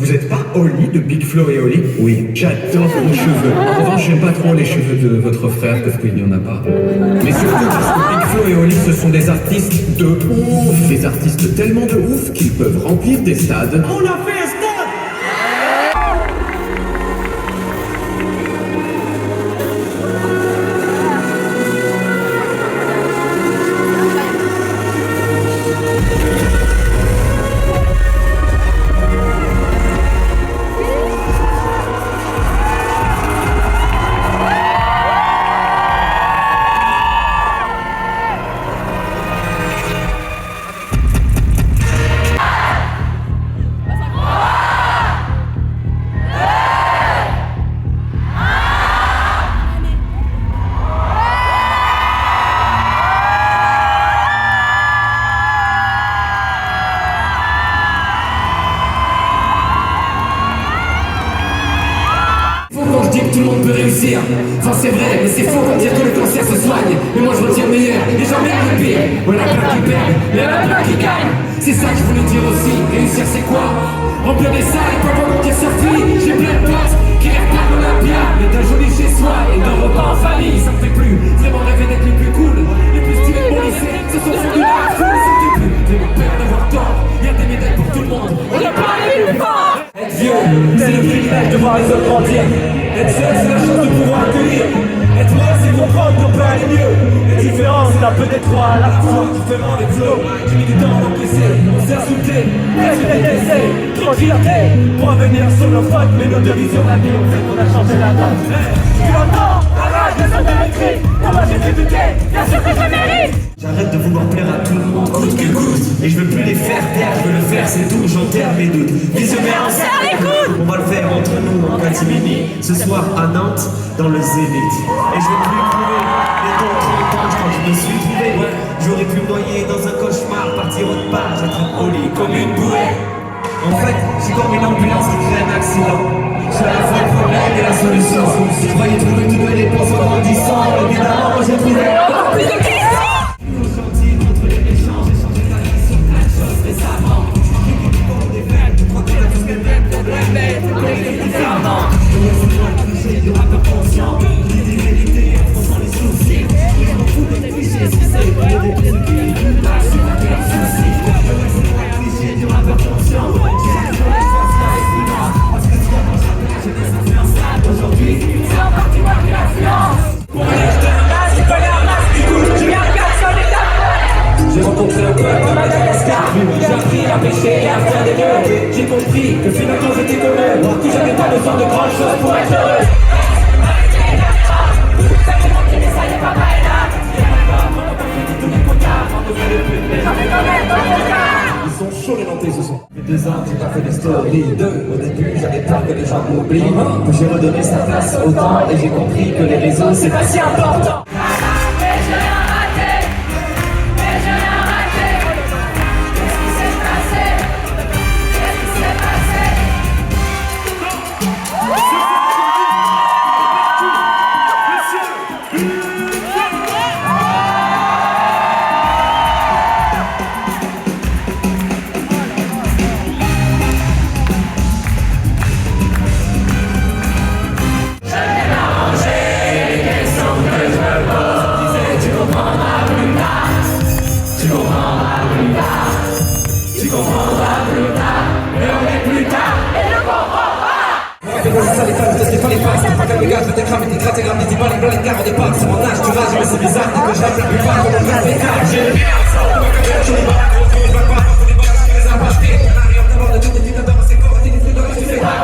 Vous êtes pas Oli de Big Flo et Oli? Oui. J'adore vos cheveux. En revanche, j'aime pas trop les cheveux de votre frère parce qu'il n'y en a pas. Mais surtout parce que Big Flo et Oli, ce sont des artistes de ouf. Des artistes tellement de ouf qu'ils peuvent remplir des stades. On a fait un stade! Tout le monde peut réussir, enfin c'est vrai, mais c'est faux pour dire que le cancer se soigne. Mais moi je retiens le meilleur, et j'en ai le pire. On a plein qui perdent, mais on a plein qui gagnent. C'est ça que je voulais dire aussi, réussir c'est quoi? Remplir des salles, pas volontiers sortir. J'ai plein de potes qui rêvent pas d'Olympia, mais d'un joli chez soi et d'un repas en famille. Ça me fait plus vraiment rêver d'être les plus cool, les plus stylés de mon lycée. Ce sont ceux de la foule, ça me fait plus vraiment peur d'avoir tort. Y'a des médailles pour tout le monde, on n'a pas les plus forts. Être vieux, c'est le privilège de voir les autres grandir. Être seul, c'est la chance de pouvoir accueillir. Être mort, c'est comprendre qu'on peut aller mieux. Les différences, là peut-être trois à la fois. Différents avec flow, j'ai mis du temps à m'encaisser. On s'est insulté, mais je l'ai laissé. Trop de fierté, pour revenir sur nos fautes. Mais nos deux visions de la vie, on fait qu'on a changé la donne. Tu l'entends? Arrête, les hommes de l'écrit. Comment j'ai débuté? Bien sûr que je le mérite. J'arrête de vouloir plaire à tout le monde, coûte que coûte. Et je veux plus les faire taire, je veux le faire, c'est tout, j'enterre mes doutes. Visionnaire, on serre les coudes. On va le faire entre nous en catimini. Ce soir à Nantes, dans le Zénith. Et je veux plus prouver les dons 30 ans quand je me suis trouvé. J'aurais pu me noyer dans un cauchemar, partir autre part, j'être au lit comme une bouée. En fait, j'ai comme une ambulance qui crée un accident. Je suis à la fois le problème et la solution. Je croyais trouver toutes les réponses en grandissant. Évidemment, moi j'ai trouvé encore plus de questions. J'ai rencontré un peuple à Madagascar. J'ai appris à pêcher et à faire des nœuds. J'ai compris que finalement j'étais comme eux, que j'avais pas besoin de grandes choses pour être heureux. Ils sont chauds les Nantais ce soir. Il y a 2 ans, j'ai pas fait des stories. Au début, j'avais peur que les gens m'oublient. Que j'ai redonné sa place au temps et j'ai compris que les réseaux c'est pas si important. Ça les femmes, je pas les faces. C'est pas qu'un gars, je t'écrame et t'écrases, t'es dis pas les blagues, car on départ. C'est mon âge, tu rages, mais c'est bizarre, que je reste la plupart, comme on reste les cartes. J'ai le bien, ça, on va cambier, je ne vais pas raconter, je vais pas raconter, je vais les impacter. On arrive d'abord de tout des filles dans ses corps, des filles dans ses corps.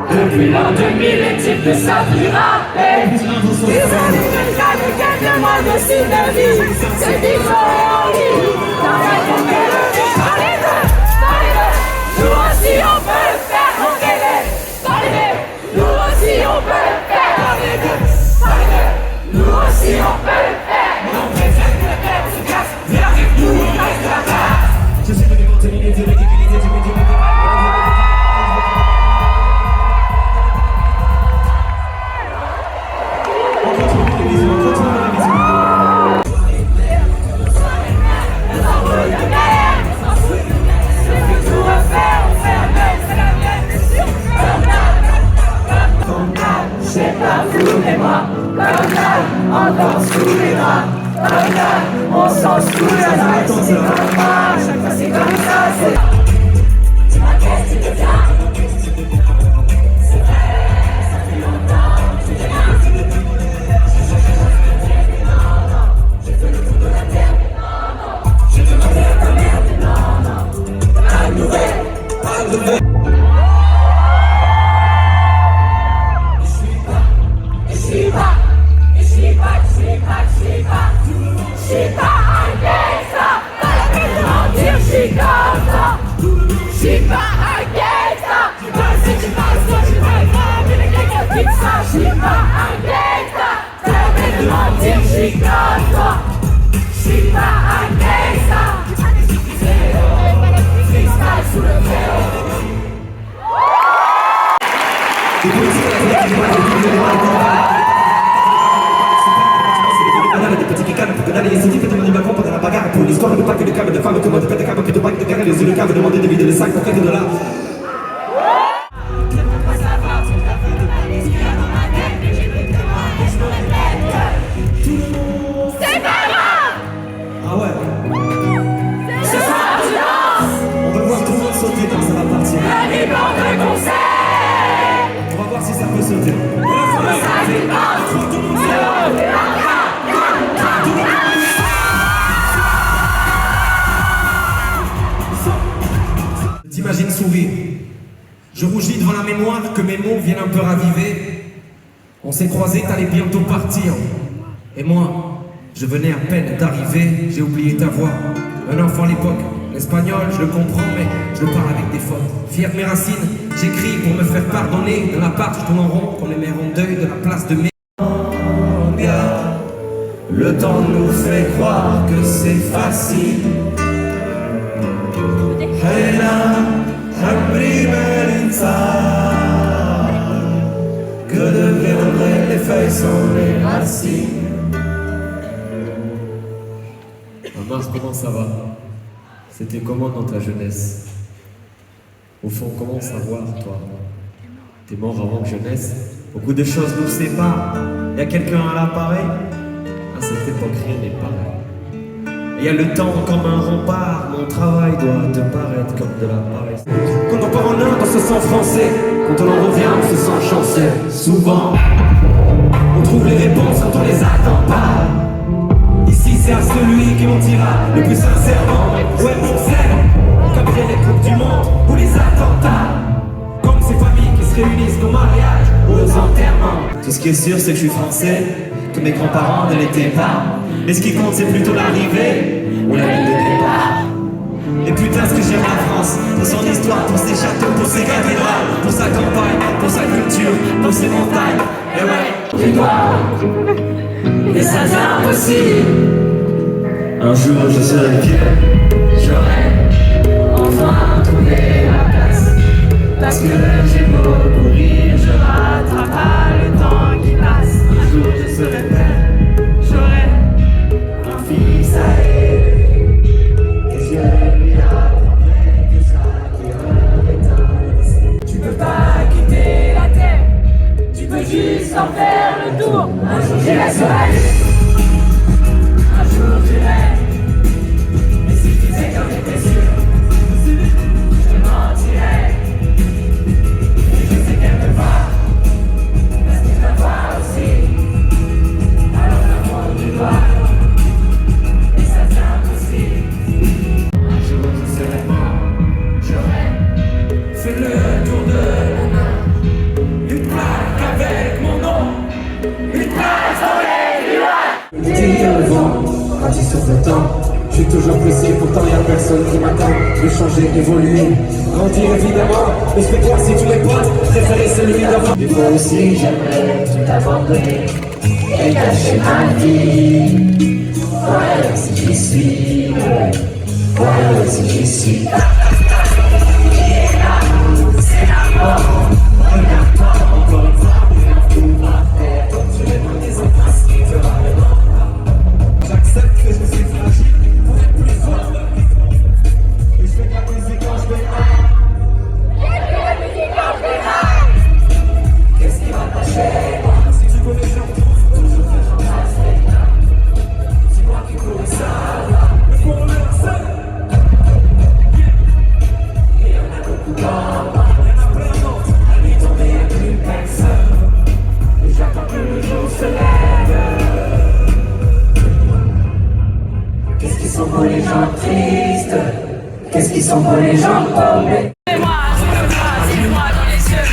Depuis l'an 2000, les types de Safira. Ils ont une qualité de moins de style de vie. C'est différent, dans la conquête, par les deux. On s'en souvient, c'est comme ça, chaque fois c'est comme ça, c'est... Ma caisse, tu te viens. C'est vrai, ça fait longtemps, tu te viens. Je fais le tour de la terre, non, non. Je te demande ta merde, non, non. Pas de nouvelles, pas de nouvelles. Je suis pas un gangsta, pas la peine de mentir, je suis comme ça. Je suis pas un gangsta, même si tu penses que je suis pas grave, mais les gars qui ça. Je suis pas un gangsta, pas la peine de mentir, je suis comme toi. Je suis pas un gangsta, freestyle sous le vélo. Des petits qui calment pour que d'aller les cités, faites-moi du balcon pendant la bagarre. Pour l'histoire, ne pas que de câbles de femmes, que moi de pète câbles, que de bagues de carré, les yeux de câbles, demander de vider les sacs pour quelques $. C'est pas grave! Ah ouais, Ce soir, je danse! on va voir tout le monde sauter quand ça va partir. La nuit blanc de concert! On va voir si ça peut sauter. Ça dépense! T'imagines sourire. Je rougis devant la mémoire que mes mots viennent un peu raviver. On s'est croisés, t'allais bientôt partir. Et moi, je venais à peine d'arriver, j'ai oublié ta voix. Un enfant à l'époque, l'espagnol, je le comprends, mais je le parle avec des fautes. Fier de mes racines, j'écris pour me faire pardonner. Dans l'appart, je tourne en rond, comme les mères en deuil de la place de mes... Le temps nous fait croire que c'est facile. Hey là, que deviendraient les feuilles sans les racines? Mars, comment ça va? C'était comment dans ta jeunesse? Au fond, comment savoir, toi? T'es mort avant que je naisse. Beaucoup de choses nous séparent. Y a quelqu'un à l'appareil? À cette époque, rien n'est pareil. Y a le temps comme un rempart. Mon travail doit te paraître comme de la paresse. Quand on part en Inde, on se sent français. Quand on en revient, on se sent chanceux. Souvent, on trouve les réponses quand on les attend pas. Ici, c'est à celui qui mentira le plus sincèrement. Ouais, on sait qu'après les coupes du monde ou les attentats, comme ces familles qui se réunissent au mariage ou aux enterrements. Tout ce qui est sûr, c'est que je suis français, que mes grands-parents ne l'étaient pas. Mais ce qui compte, c'est plutôt l'arrivée ou la ligne de départ. Et putain, ce que j'aime la France, pour son histoire, pour ses châteaux, pour ses cathédrales, pour sa campagne, pour sa culture, pour ses montagnes. Et ouais, Tu dois, et ça c'est impossible. un jour je serai vieux. J'aurais enfin trouvé ma place. Parce que j'ai beau courir, je rattrape pas le temps qui passe. Un jour je serai père. J'aurais Un fils à élever. Et je lui apprendrai tout ça qui aurait un destin. Tu peux pas quitter la terre, tu peux juste en faire le tour. Un jour j'irai sur la lune, un jour j'irai. Et si tu sais comme j'étais sûr, je mentirais. Et je sais qu'elle me voit, parce qu'il me voit aussi. Alors l'amour du doigt, et ça c'est impossible. Un jour je serai mort, j'aurais fait le tour de la main. Une plaque avec mon nom, une place dans les nuages. Derrière le vent, parti sur le temps. Je suis toujours pressé, pourtant y'a personne qui m'attend. De changer, évoluer, grandir évidemment. Mais je fais croire si tous mes potes préféraient celui d'avant. Des fois aussi j'aimerais tout abandonner et gâcher ma vie. Ouais, si j'y suis, Voilà, c'est ici. C'est la mort. Regarde-toi encore une fois, tout va faire. Donc je vais prendre des embrasses qui te ramèneront. J'accepte que je suis fragile pour être plus fort. Et je fais de la musique quand je vais mal. Qu'est-ce qui va passer? Si tu connais les gens, Toujours que j'en fasse des gars. C'est moi qui cours ça. le cours universel. Et y'en a beaucoup d'or. Il y en a plein d'autres. La nuit tombée, y'a plus personne. Et j'attends que le jour se lève. Qu'est-ce qu'ils sont beaux les gens tristes? Qu'est-ce qu'ils sont beaux les gens tombés? Dis-moi, dis-moi dans les yeux.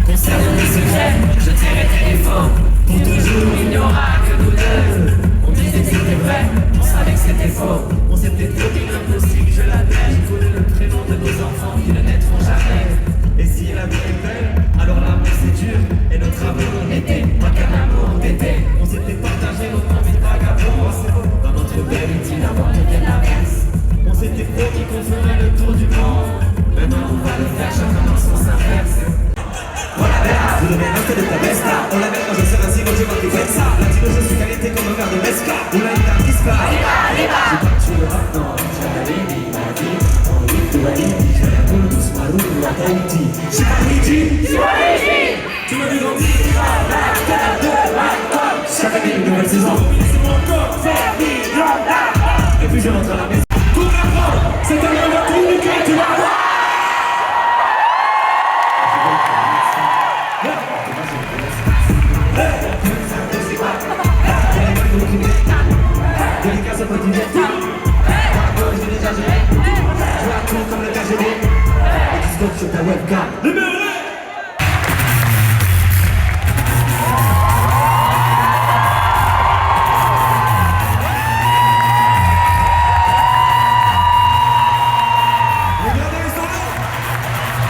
Concerne mes secrets, je tairai tes défauts. Pour toujours, il n'y aura que nous deux. On disait que c'était vrai, on savait que c'était faux. On s'est peut-être dit l'impossible, je l'admets. Je connais le prénom de nos enfants qui ne naîtront jamais. Et si la vie est belle, alors l'amour c'est dur. Et notre amour N'était pas qu'un amour d'été. on s'était partagé notre envie de vagabond. Dans notre belle utile avant que vienne l'inverse. On s'était promis qu'on ferait le tour du monde. Maintenant on va le faire chacun dans son sens inverse. Vous devez rester de ta besta. On l'avait quand je serai ainsi, quand tu vois que faites ça. Latino, je suis qualité comme un verre de mesca. Ou la guitare qui se parle. J'ai pas tué le rap, non. J'avais dit, ma vie. En huit de Haïti. J'ai la boule douce, Malou, à Tahiti. J'ai pas Luigi. Tu m'as vu grandir. Chaque année, une nouvelle saison. Laissez-moi encore faire vivre. Et puis je rentre à la maison. Cours la prendre. C'est un homme à communiquer, tu vas voir. Délicat, ça peut divertir. À gauche, j'ai déjà géré. Je la tourne comme le KGB. Et tu scotches sur ta webcam. Libéré! Regardez, ils sont là!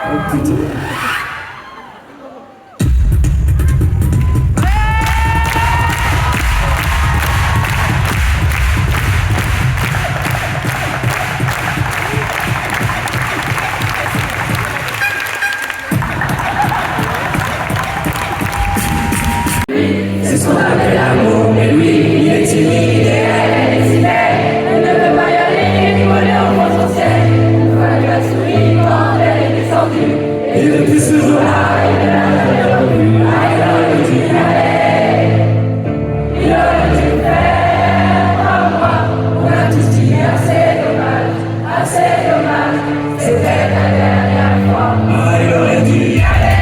Oh putain. C'est ce qu'on appelle l'amour, mais lui, il est timide et elle est timide. Elle ne veut pas y aller, il voulait en potentiel. Voilà que la souris quand elle est descendue. Et depuis ce jour-là, il l'a revu. Il aurait dû y aller. Il aurait dû faire comme moi. On a tous dit assez dommage, assez dommage. C'était la dernière fois. Ah, il aurait dû y aller.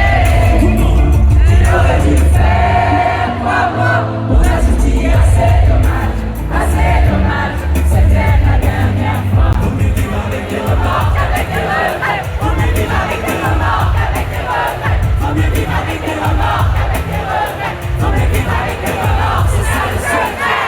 Il aurait dû faire comme moi. On a tous dit assez dommage, c'était la dernière fois. On peut vivre avec des remords, avec des regrets. On peut vivre avec des remords, avec des regrets. On peut vivre avec des remords, avec des regrets. On peut vivre avec des remords, c'est ça le secret.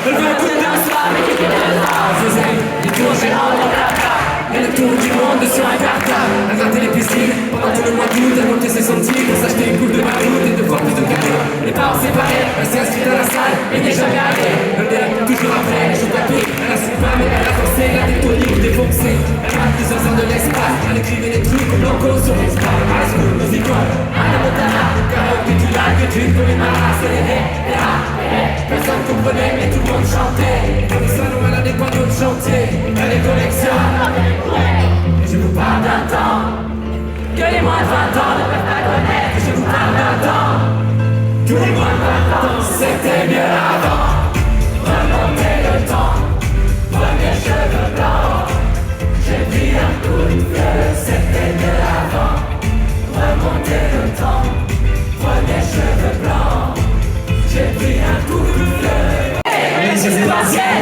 Le vin coup d'un soir avec les deux ans. On faisait des tours géants dans la carte. Et le tour du monde sur un cartable. À gratter les piscines pendant tout le mois d'août. À monter ses sentiers pour s'acheter une coupe de maroute et de voir plus de cadeaux. Les parents séparés, elle s'est inscrite à la salle et n'est jamais allée. Le nez, toujours après, elle joue tapis. Elle a su pas mais elle a forcé, elle a des toniques défoncés. Elle a plusieurs heures de l'espace. Elle écrivait des trucs au blanco sur l'espace. High School Musical, Anna Montana. Karaoke, tu l'as que tu peux les marasses. Et là, personne comprenait mais tout le monde chantait. Dans le salon, elle a des panneaux de chantier. Elle les collectionne. Et je vous parle d'un temps que les moins de 20 ans ne peuvent pas connaître. Je vous parle d'un temps que les moins de 20 ans c'était mieux avant. Remonter le temps, premier cheveux blancs. J'ai pris un coup de feu, c'était mieux avant. Remonter le temps, premier cheveux blancs. J'ai pris un coup de feu. C'est partiel,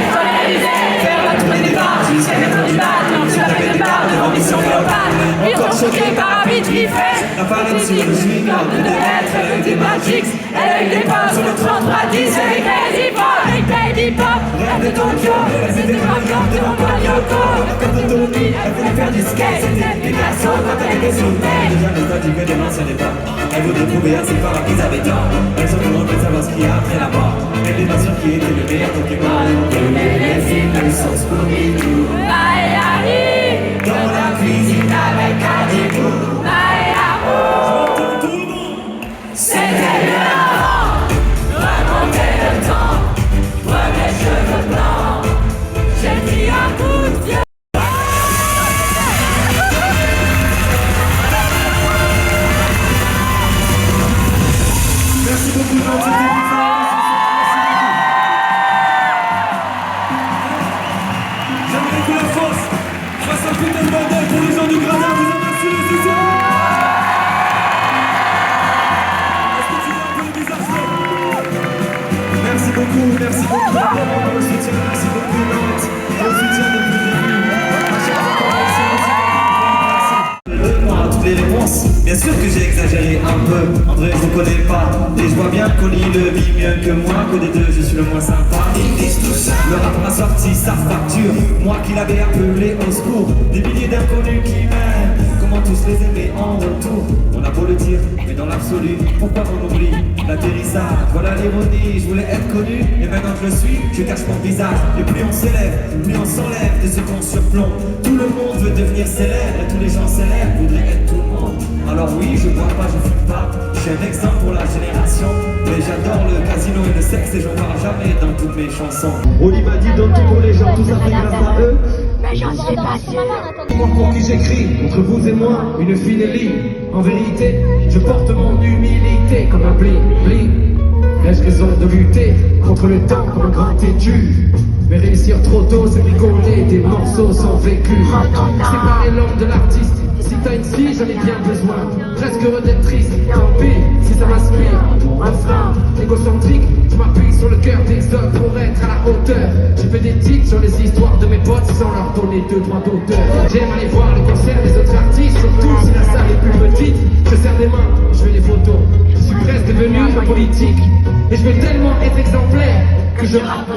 faire la tournée des bars jusqu'à mettre du bas. Non, tu avec le bar devant Mission Léopard. Encore choqué par un beat qui fait. La parade sur le swing, De être avec des Magics, elle a eu des pas sur le 33-10 avec Eddie Paul. bouteille d'hip-hop, rêve de Tokyo, rêve de Bangkok, de Hong Yoko. Comme de Tony, elle voulait faire du skate. C'était Picasso quand elle était sous peine. Déjà nostalgique de l'ancien époque. Elle voulait trouver un ses parents qu'ils avaient tort. Elles sont loin de savoir ce qu'il y a après la mort. Elle n'est pas sûre qui était le meilleur Pokémon. Tous les films sont Scooby-Doo. Maïari, Dans la cuisine avec Adibou. Maïaro, c'était mieux avant. Remonter le temps, premier cheveux blancs. J'ai pris un coup de vieux. Merci beaucoup, Jean. C'était J'aimerais que la France fasse un putain de bordel pour les gens du gradin. Vous en merci, les soutiens. Est-ce que tu vois un peu le visage là? Merci beaucoup pour le soutien. Merci beaucoup, Nantes, pour le soutien depuis le début. À chaque fois qu'on réussit, moi, toutes les réponses. Bien sûr que j'ai exagéré un peu. André, je vous connais pas. Et je vois bien qu'Oli le vit mieux que moi. Que des deux, je suis le moins sympa. Ils disent tout ça. Le rap m'a sorti sa facture. Moi qui l'avais appelé au secours. Des milliers d'inconnus qui m'aiment. Comment tous les aimer en retour? On a beau le dire, mais dans l'absolu, pourquoi on oublie l'atterrissage? Voilà l'ironie, je voulais être connu. Et maintenant que je le suis, je cache mon visage. Et plus on s'élève, plus on s'enlève de ce qu'on surplombe. Tout le monde veut devenir célèbre. Et tous les gens célèbres voudraient être tout le monde. Alors oui, je bois pas, je fume pas. Je suis un exemple pour la génération. Mais j'adore le casino et le sexe et j'en parle jamais dans toutes mes chansons. Oli m'a dit donne tout pour les gens, tout ça fait grâce à eux. Mais j'en suis pas sûr. Moi pour qui j'écris, entre vous et moi, une fine ligne. En vérité, je porte mon humilité comme un bling. Ai-je raison de lutter contre le temps comme un grand têtu? Mais réussir trop tôt, c'est bricoler des morceaux sans vécu. Séparer l'homme de l'artiste. Si t'as une fille, j'en ai bien besoin. Presque heureux d'être triste, tant pis si ça m'inspire. Enfin, égocentrique, je m'appuie sur le cœur des autres pour être à la hauteur. J'ai fait des titres sur les histoires de mes potes sans leur donner 2-3 d'auteurs. J'aime aller voir les concerts des autres artistes, surtout si la salle est plus petite. Je serre des mains, je fais des photos. Je suis presque devenu un politique. Et je veux tellement être exemplaire que je rappe